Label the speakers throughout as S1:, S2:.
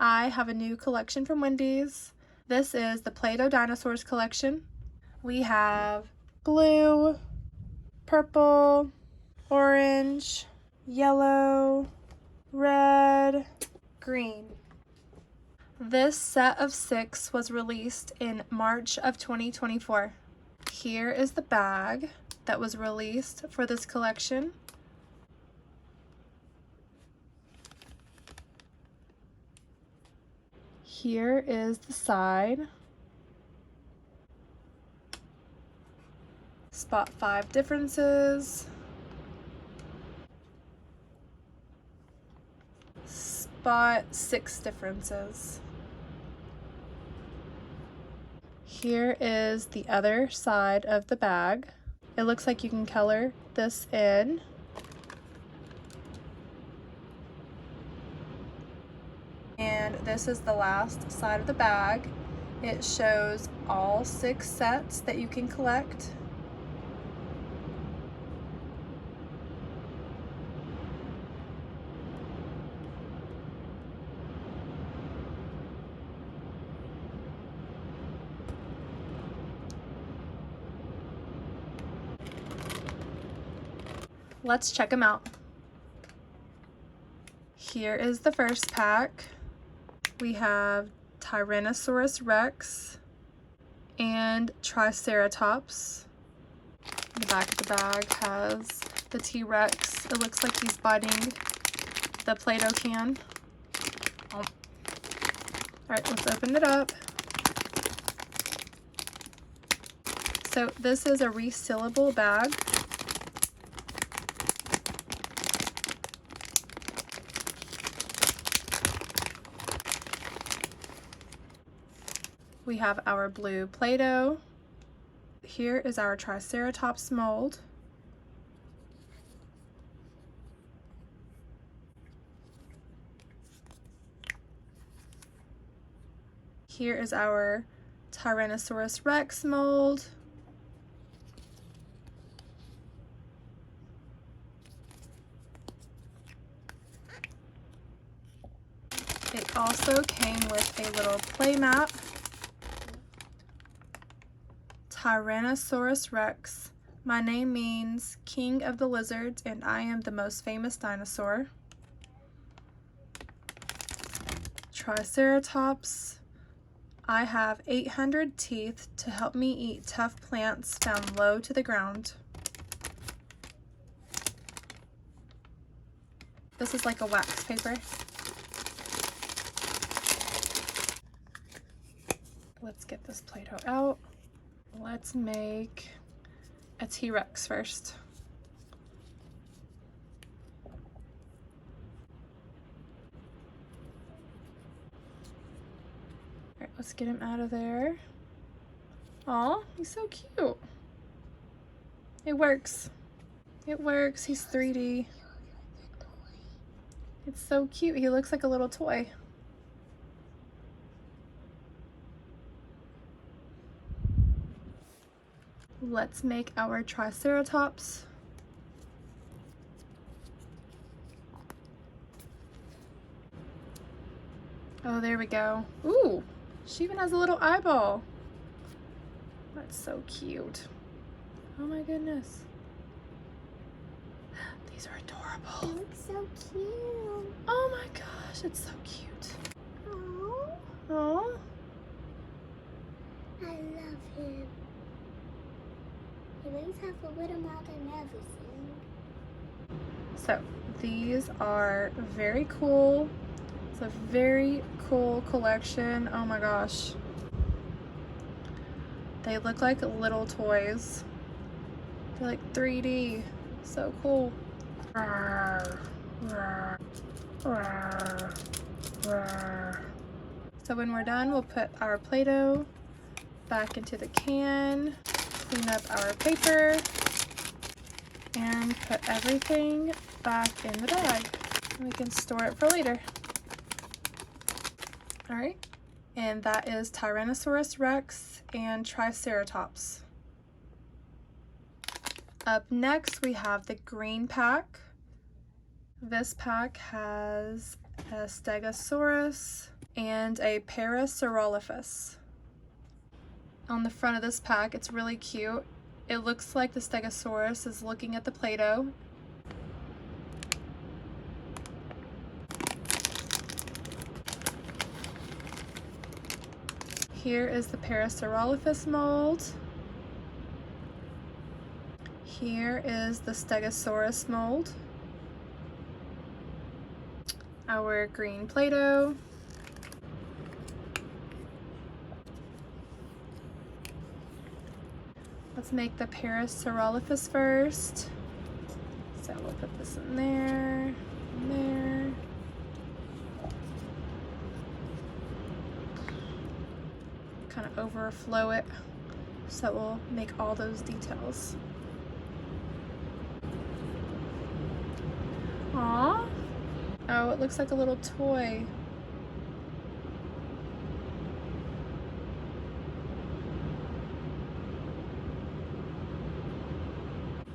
S1: I have a new collection from Wendy's. This is the Play-Doh Dinosaurs collection. We have blue, purple, orange, yellow, red, green. This set of 6 was released in March of 2024. Here is the bag that was released for this collection. Here is the side. Spot 5 differences. Spot 6 differences. Here is the other side of the bag. It looks like you can color this in. And this is the last side of the bag. It shows all 6 sets that you can collect. Let's check them out. Here is the first pack. We have Tyrannosaurus Rex and Triceratops. The back of the bag has the T-Rex. It looks like he's biting the Play-Doh can. Oh. All right, let's open it up. So this is a resealable bag. We have our blue Play-Doh. Here is our Triceratops mold. Here is our Tyrannosaurus Rex mold. It also came with a little play map. Tyrannosaurus Rex. My name means King of the Lizards, and I am the most famous dinosaur. Triceratops. I have 800 teeth to help me eat tough plants found low to the ground. This is like a wax paper. Let's get this Play-Doh out. Let's make a T-Rex first. Alright, let's get him out of there. Aw, he's so cute. It works. It works. He's 3D. It's so cute. He looks like a little toy. Let's make our Triceratops. Oh, there we go. Ooh, she even has a little eyeball. That's so cute. Oh my goodness. These are adorable.
S2: He looks so cute.
S1: Oh my gosh, it's so cute.
S2: Oh,
S1: Oh.
S2: I love him. He always has a little mouth and everything.
S1: So these are very cool. It's a very cool collection. Oh my gosh. They look like little toys. They're like 3D. So cool. So when we're done, we'll put our Play-Doh back into the can, clean up our paper, and put everything back in the bag. And we can store it for later. All right, and that is Tyrannosaurus Rex and Triceratops. Up next, we have the green pack. This pack has a Stegosaurus, and a Parasaurolophus. On the front of this pack, it's really cute. It looks like the Stegosaurus is looking at the Play-Doh. Here is the Parasaurolophus mold. Here is the Stegosaurus mold. Our green Play-Doh. Let's make the Parasaurolophus first. So we'll put this in there, in there. Kind of overflow it so it will make all those details. Aww. Oh, it looks like a little toy.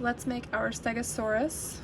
S1: Let's make our Stegosaurus.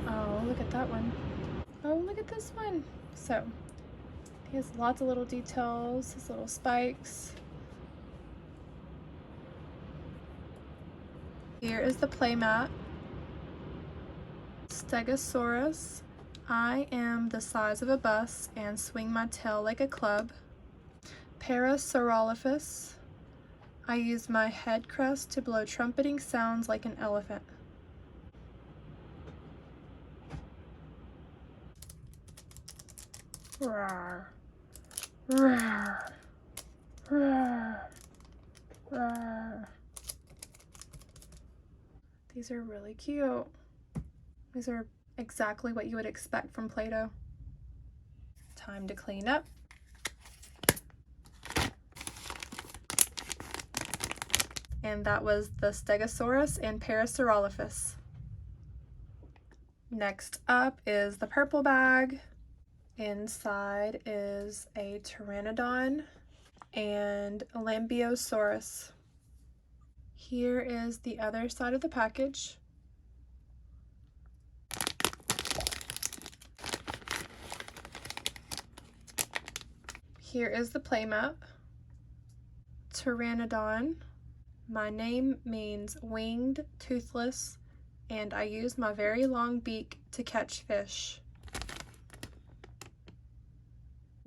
S1: Oh, look at that one. Oh, look at this one. So, he has lots of little details, his little spikes. Here is the playmat. Stegosaurus. I am the size of a bus and swing my tail like a club. Parasaurolophus. I use my head crest to blow trumpeting sounds like an elephant. Roar. Roar. Roar. Roar. These are really cute. These are exactly what you would expect from Play-Doh. Time to clean up. And that was the Stegosaurus and Parasaurolophus. Next up is the purple bag. Inside is a Pteranodon and a Lambeosaurus. Here is the other side of the package. Here is the playmat. Pteranodon. My name means winged, toothless, and I use my very long beak to catch fish.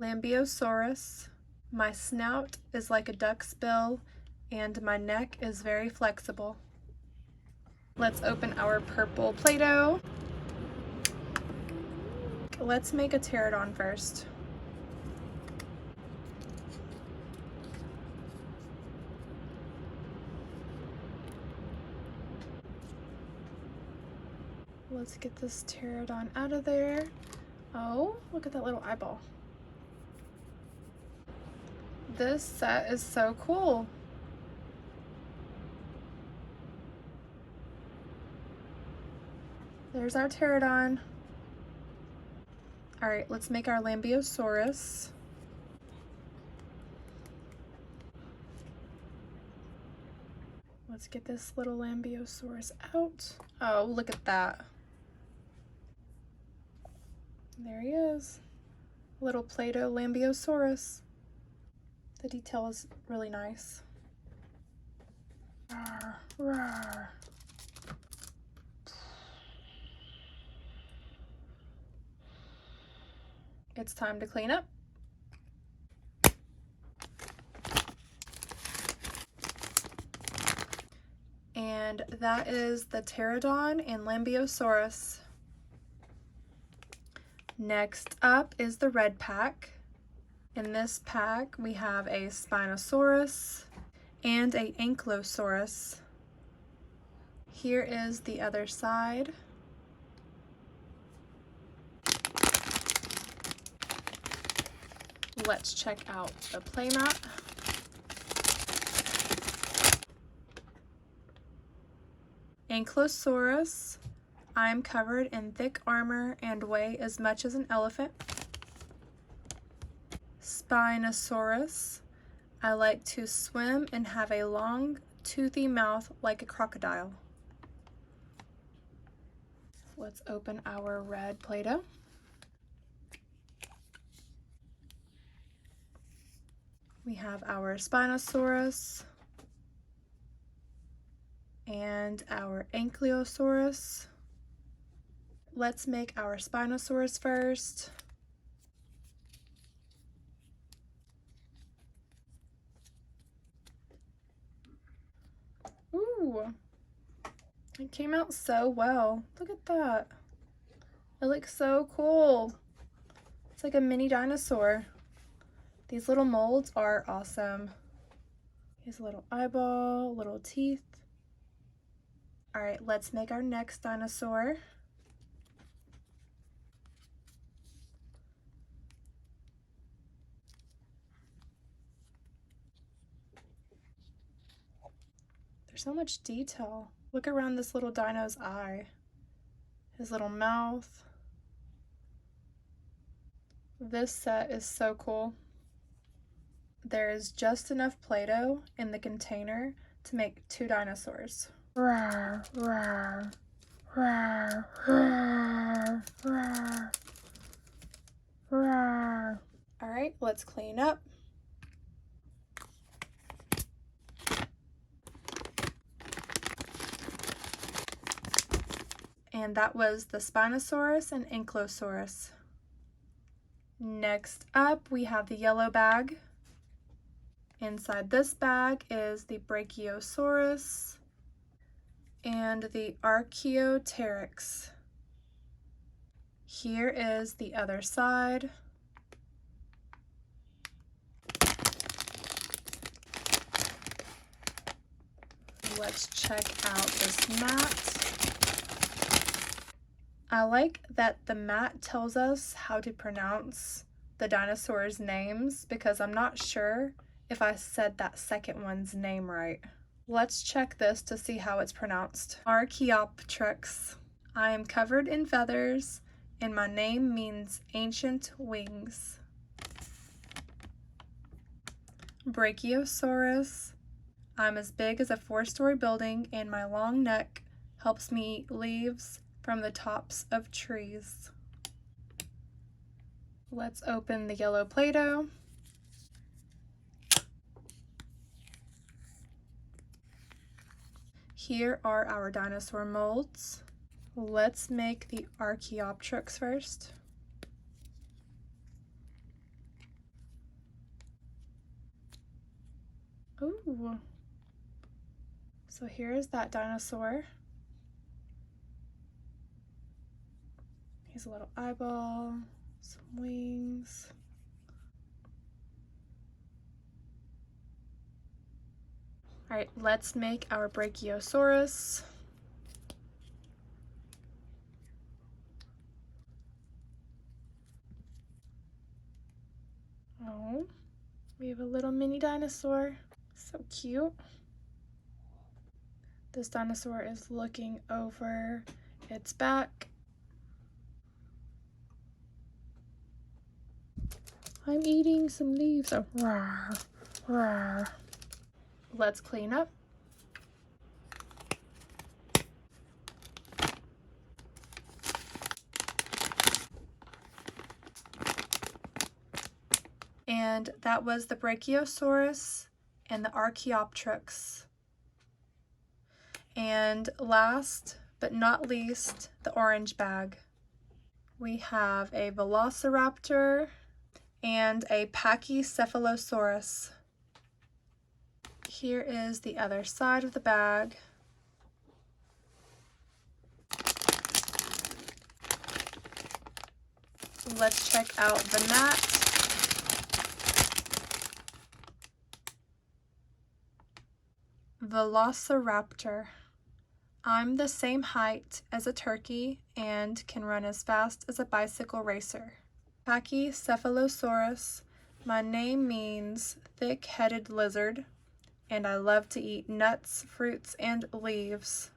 S1: Lambeosaurus. My snout is like a duck's bill, and my neck is very flexible. Let's open our purple Play-Doh. Let's make a Pteranodon first. Let's get this Pteranodon out of there. Oh, look at that little eyeball. This set is so cool. There's our Pteranodon. All right, let's make our Lambeosaurus. Let's get this little Lambeosaurus out. Oh, look at that. There he is. Little Play-Doh Lambeosaurus. The detail is really nice. Rawr, rawr. It's time to clean up. And that is the Pteranodon and Lambeosaurus. Next up is the red pack. In this pack, we have a Spinosaurus and a Ankylosaurus. Here is the other side. Let's check out the playmat. Ankylosaurus. I'm covered in thick armor and weigh as much as an elephant. Spinosaurus. I like to swim and have a long toothy mouth like a crocodile. Let's open our red Play-Doh. We have our Spinosaurus and our Ankylosaurus. Let's make our Spinosaurus first. Ooh, it came out so well. Look at that. It looks so cool. It's like a mini dinosaur. These little molds are awesome. Here's a little eyeball, little teeth. All right, let's make our next dinosaur. There's so much detail. Look around this little dino's eye. His little mouth. This set is so cool. There is just enough Play-Doh in the container to make 2 dinosaurs. Rawr, rawr, rawr, rawr, rawr, rawr. All right, let's clean up. And that was the Spinosaurus and Ankylosaurus. Next up, we have the yellow bag. Inside this bag is the Brachiosaurus and the Archaeopteryx. Here is the other side. Let's check out this mat. I like that the mat tells us how to pronounce the dinosaurs' names because I'm not sure if I said that second one's name right. Let's check this to see how it's pronounced. Archaeopteryx. I am covered in feathers and my name means ancient wings. Brachiosaurus. I'm as big as a 4-story building and my long neck helps me eat leaves from the tops of trees. Let's open the yellow Play-Doh. Here are our dinosaur molds. Let's make the Archaeopteryx first. Ooh. So here is that dinosaur. Here's a little eyeball, some wings. All right, let's make our Brachiosaurus. Oh, we have a little mini dinosaur. So cute. This dinosaur is looking over its back. I'm eating some leaves. Oh, rawr, rawr. Let's clean up. And that was the Brachiosaurus and the Archaeopteryx. And last but not least, the orange bag. We have a Velociraptor and a Pachycephalosaurus. Here is the other side of the bag. Let's check out the mat. Velociraptor. I'm the same height as a turkey and can run as fast as a bicycle racer. Pachycephalosaurus. My name means thick-headed lizard, and I love to eat nuts, fruits, and leaves.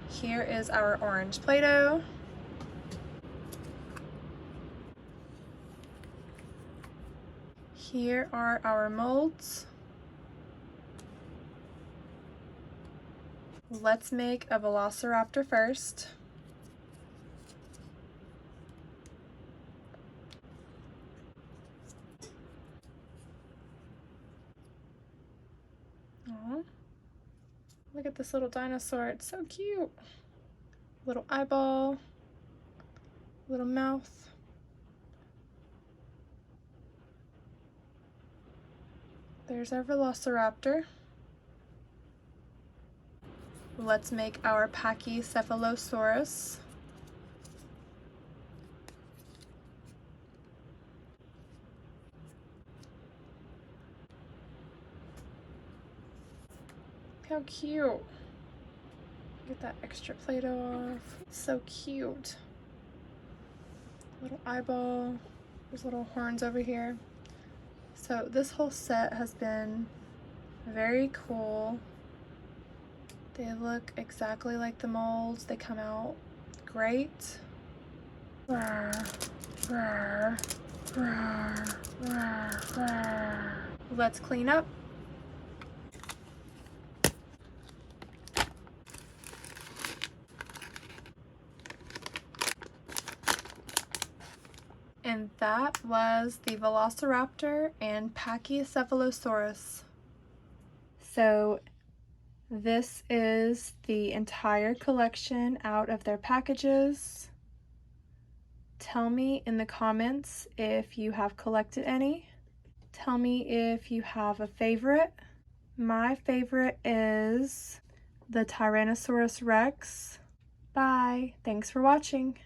S1: Here is our orange Play-Doh. Here are our molds. Let's make a Velociraptor first. Aww. Look at this little dinosaur, it's so cute. Little eyeball, little mouth. There's our Velociraptor. Let's make our Pachycephalosaurus. How cute. Get that extra Play-Doh off. So cute. Little eyeball. There's little horns over here. So this whole set has been very cool. They look exactly like the molds. They come out great. Rawr, rawr, rawr, rawr, rawr. Let's clean up. And that was the Velociraptor and Pachycephalosaurus. So this is the entire collection out of their packages. Tell me in the comments if you have collected any. Tell me if you have a favorite. My favorite is the Tyrannosaurus Rex. Bye. Thanks for watching.